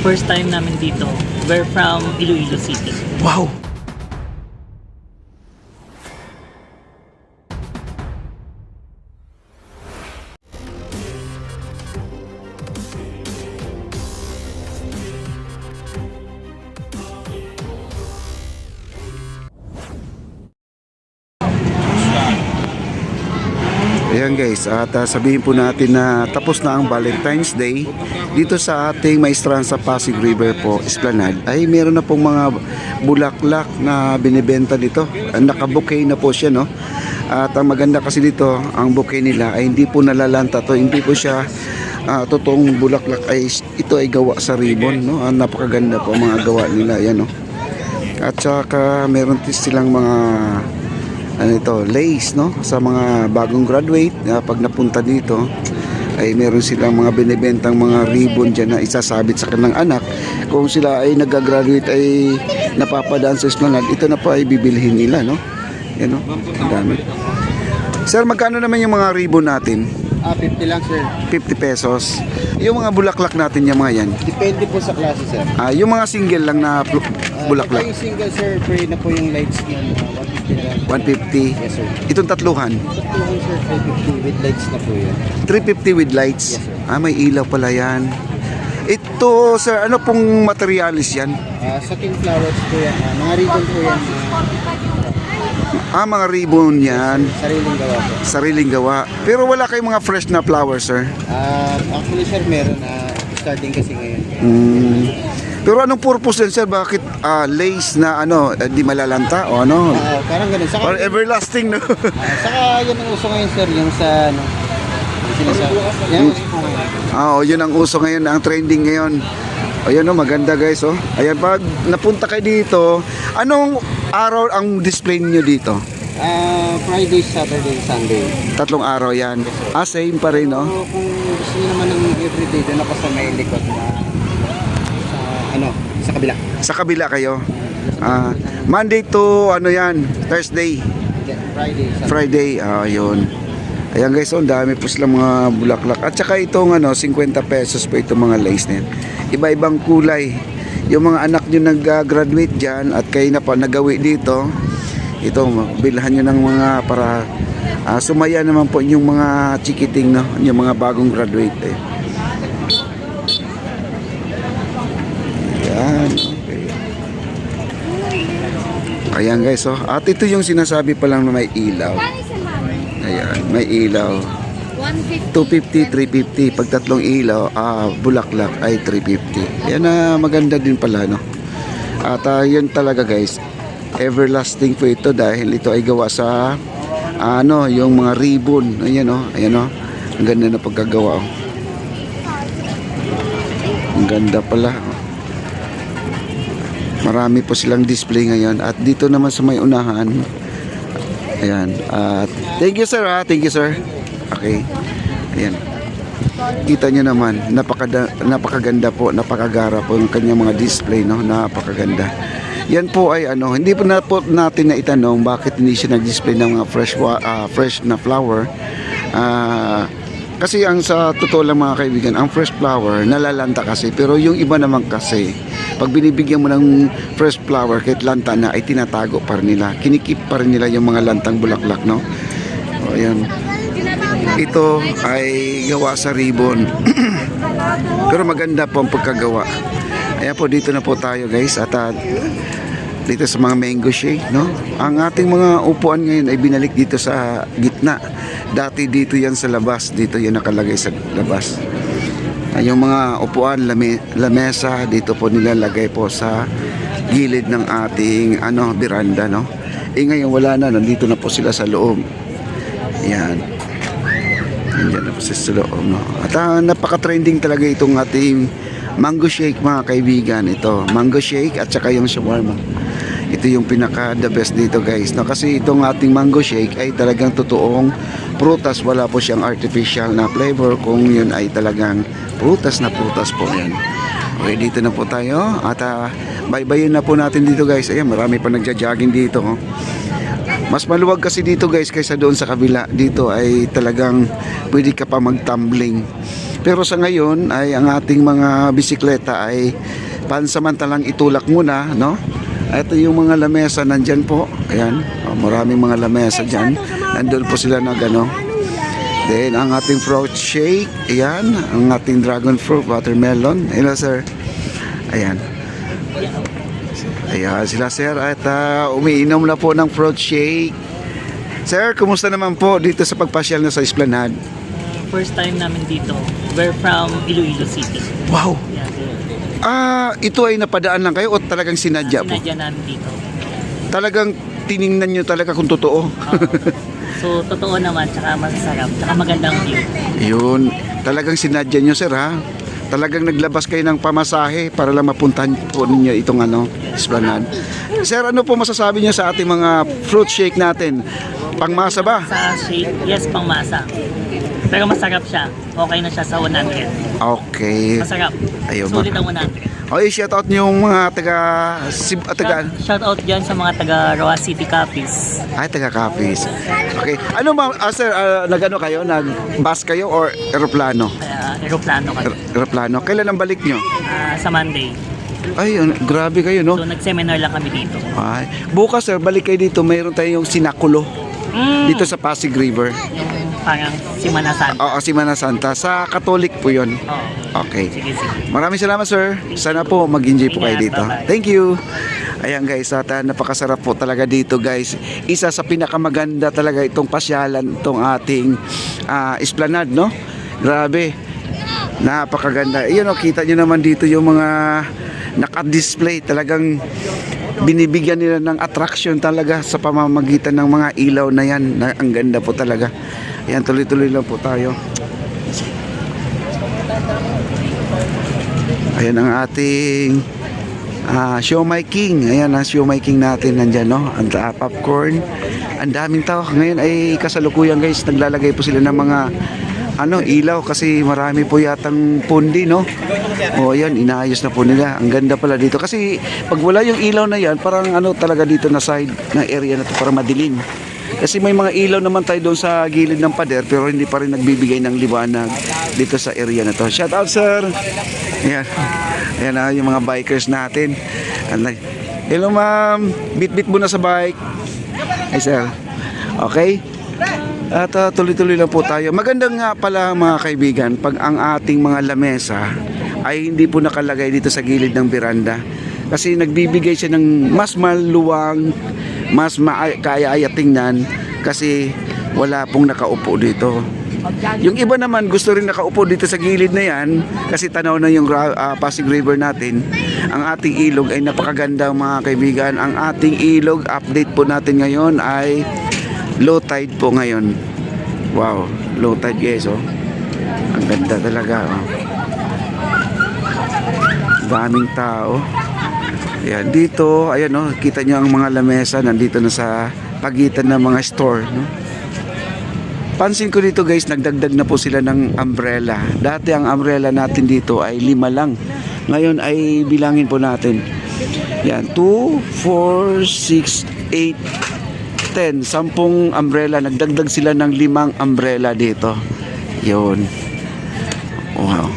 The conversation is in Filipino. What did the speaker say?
first time namin dito. We're from Iloilo City. Wow! Ayan guys, at sabihin po natin na tapos na ang Valentine's Day dito sa ating Maestranza Pasig River po, Esplanade. Ay meron na pong mga bulaklak na binibenta dito. Naka-bouquet na po siya, no? At ang maganda kasi dito, ang bouquet nila ay hindi po nalalanta to, hindi po siya totoong bulaklak, ay ito ay gawa sa ribbon, no? Napakaganda po ang mga gawa nila, yan, no? At saka meron silang mga lace, no, sa mga bagong graduate. Pag napunta dito ay meron silang mga binibentang mga ribbon dyan na isasabit sa kanilang anak. Kung sila ay nag-graduate ay napapadaan sa Esplanade, ito na po ay bibilhin nila, no? Yan, no? Ang dami. Sir, magkano naman yung mga ribbon natin? 50 lang, sir. 50 pesos. Yung mga bulaklak natin, yung mga yan? Depende po sa klase, sir. Yung mga single lang na bulaklak? Yung single, sir, free na po yung lights nun. 150 na lang. 150? Yes, sir. Itong tatluhan? Tatluhan, sir, 350 with lights na po yun. 350 with lights? Yes, sir. May ilaw pala yan. Ito, sir, ano pong materialis yan? Saking flowers po yan. Mga ribbon po yan. Mga ribbon yan. Sariling gawa po. Sariling gawa. Pero wala kayong mga fresh na flowers, sir? Actually, sir, meron. Starting kasi ngayon. Pero anong purpose din, sir? Bakit lace na di malalanta o ano? Parang ganun. Saka, Or everlasting, no? saka yan ang uso ngayon, sir. Yung sa, yan ang uso po ngayon. Yun ang uso ngayon, ang trending ngayon. Ayan, maganda guys, oh. Ayan, pag napunta kayo dito, anong araw ang display niyo dito? Friday, Saturday, Sunday. 3 araw yan. Same pa rin, no? So, kung gusto niyo naman ng everyday, doon ako sa may likod na sa kabila. Sa kabila kayo. Monday to Thursday. Friday, Saturday. Friday, yun. Ayan guys, ang dami po silang mga bulaklak. At saka itong 50 pesos po itong mga lace na yan. Iba-ibang kulay. Yung mga anak nyo nag-graduate dyan at kayo na pa nagawi dito, ito, bilhan nyo ng mga para sumaya naman po yung mga chikiting, no? Yung mga bagong graduate. Ayan. Okay. Ayan guys, at ito yung sinasabi pa lang na may ilaw. Ayan, may ilaw. 250, 350. Pag tatlong ilaw, bulaklak ay 350. Yan maganda din pala, no? At yun talaga guys, everlasting po ito dahil ito ay gawa sa yung mga ribbon. Ayan, ayan, ang ganda na pagkagawa, Ang ganda pala, Marami po silang display ngayon. At dito naman sa may unahan, ayan, thank you sir, thank you sir. Okay, ayan, kita nyo naman, napakaganda po, napakagara po yung kanyang mga display, no? Napakaganda. Yan po ay hindi po natin na itanong bakit hindi siya nag-display ng mga fresh na flower. Kasi ang sa totoo lang mga kaibigan, ang fresh flower nalalanta kasi, pero yung iba naman kasi pag binibigyan mo ng fresh flower kahit lanta na ay tinatago pa rin nila, kinikip pa rin nila yung mga lantang bulaklak, no? Ayan, ito ay gawa sa ribbon. Pero maganda po ang pagkagawa. Ayan po, dito na po tayo guys, at dito sa mga mango shake, no? Ang ating mga upuan ngayon ay binalik dito sa gitna. Dati dito yan sa labas, dito yan nakalagay sa labas. Yung mga upuan, lamesa, dito po nilalagay po sa gilid ng ating beranda, no? Ngayon wala na, nandito na po sila sa loob. Ayan. Nandiyan na po sa loob, no? At napaka-trending talaga itong ating mango shake mga kaibigan. Ito, mango shake at saka yung shawarma. Ito yung pinaka the best dito guys, no? Kasi itong ating mango shake ay talagang totoong prutas, wala po siyang artificial na flavor, kung yun ay talagang prutas na prutas po yan. Okay, dito na po tayo at bye-bye na po natin dito guys. Ayan, marami pa nagja-jogging dito, Mas maluwag kasi dito guys kaysa doon sa kabila. Dito ay talagang pwede ka pa mag-tumbling. Pero sa ngayon ay ang ating mga bisikleta ay pansamantalang itulak muna, no? Ito yung mga lamesa nandyan po. Ayan, maraming mga lamesa dyan. Nandun po sila na gano. Then ang ating fruit shake, ayan, ang ating dragon fruit, watermelon. Hello sir. Ayan. Ayan sila sir at umiinom na po ng fruit shake. Sir, kumusta naman po dito sa pagpasyal na sa Esplanade? First time namin dito. We're from Iloilo City. Wow! Yeah. Ito ay napadaan lang kayo o talagang sinadya po? Sinadya namin dito. Talagang tiningnan nyo talaga kung totoo? So, totoo naman, tsaka masasarap, tsaka magandang view. Yun, talagang sinadya nyo sir ha? Talagang naglabas kayo ng pamasahe para lang mapuntahan po ninyo itong Esplanade. Sir, ano po masasabi nyo sa ating mga fruit shake natin? Pangmasa ba? Sa shake, yes, pangmasa. Pero masarap siya. Okay na siya sa 100. Okay. Masarap. Ayun, Sulit ang 100. Okay, shout out nyo yung mga taga Shout out dyan sa mga taga Roa City Capiz. taga Capiz. Okay. Ano sir, nagano kayo? Nag-bus kayo or eroplano? Aeroplano kami. Eroplano. Kailan ang balik nyo? Sa Monday. Ay, grabe kayo, no? So, nag-seminar lang kami dito. Ay. Bukas, sir, balik kayo dito. Mayroon tayong sinakulo dito sa Pasig River. Yung parang Semana Santa. Oo, Semana Santa. Sa Catholic po yun. Oo. Okay. Sige, sige. Maraming salamat, sir. Sana po mag-enjoy po kayo Ingat, dito. bye-bye. Thank you. Ayan guys, napakasarap po talaga dito guys. Isa sa pinakamaganda talaga itong pasyalan, itong ating Esplanade, no? Grabe. Napakaganda. Iyon, kita nyo naman dito yung mga naka-display. Talagang binibigyan nila ng attraction talaga sa pamamagitan ng mga ilaw na yan. Ang ganda po talaga. Ayan, tuloy-tuloy lang po tayo. Ayan ang ating Siomai King. Ayan ang Siomai King natin nandyan, no? Ang popcorn. Ang daming tao. Ngayon ay kasalukuyan guys. Naglalagay po sila ng mga ilaw kasi marami po yatang pundi, no? O yan, inaayos na po nila. Ang ganda pala dito. Kasi pag wala yung ilaw na yan, parang talaga dito na side ng area na to para madilim. Kasi may mga ilaw naman tayo doon sa gilid ng pader pero hindi pa rin nagbibigay ng liwanag dito sa area na to. Shout out sir! Ayan. Ayan yung mga bikers natin. Hello ma'am! Bit-bit muna sa bike. Ay sir. Okay? At tuloy-tuloy lang po tayo. Magandang nga pala mga kaibigan pag ang ating mga lamesa ay hindi po nakalagay dito sa gilid ng beranda. Kasi nagbibigay siya ng mas maluwang, mas kaya tingnan kasi wala pong nakaupo dito. Yung iba naman gusto rin nakaupo dito sa gilid na yan kasi tanaw na yung Pasig River natin. Ang ating ilog ay napakaganda mga kaibigan. Ang ating ilog, update po natin ngayon ay low tide po ngayon. Wow, low tide guys, oh. Ang ganda talaga, oh. Daming tao. Ayan, dito, ayan, oh, kita nyo ang mga lamesa nandito na sa pagitan ng mga store, no? Pansin ko dito guys, nagdagdag na po sila ng umbrella. Dati ang umbrella natin dito ay 5 lang. Ngayon ay bilangin po natin. Yan, 2, 4, 6, 8, 10, 10 umbrella. Nagdagdag sila ng 5 umbrella dito. Yun. Wow.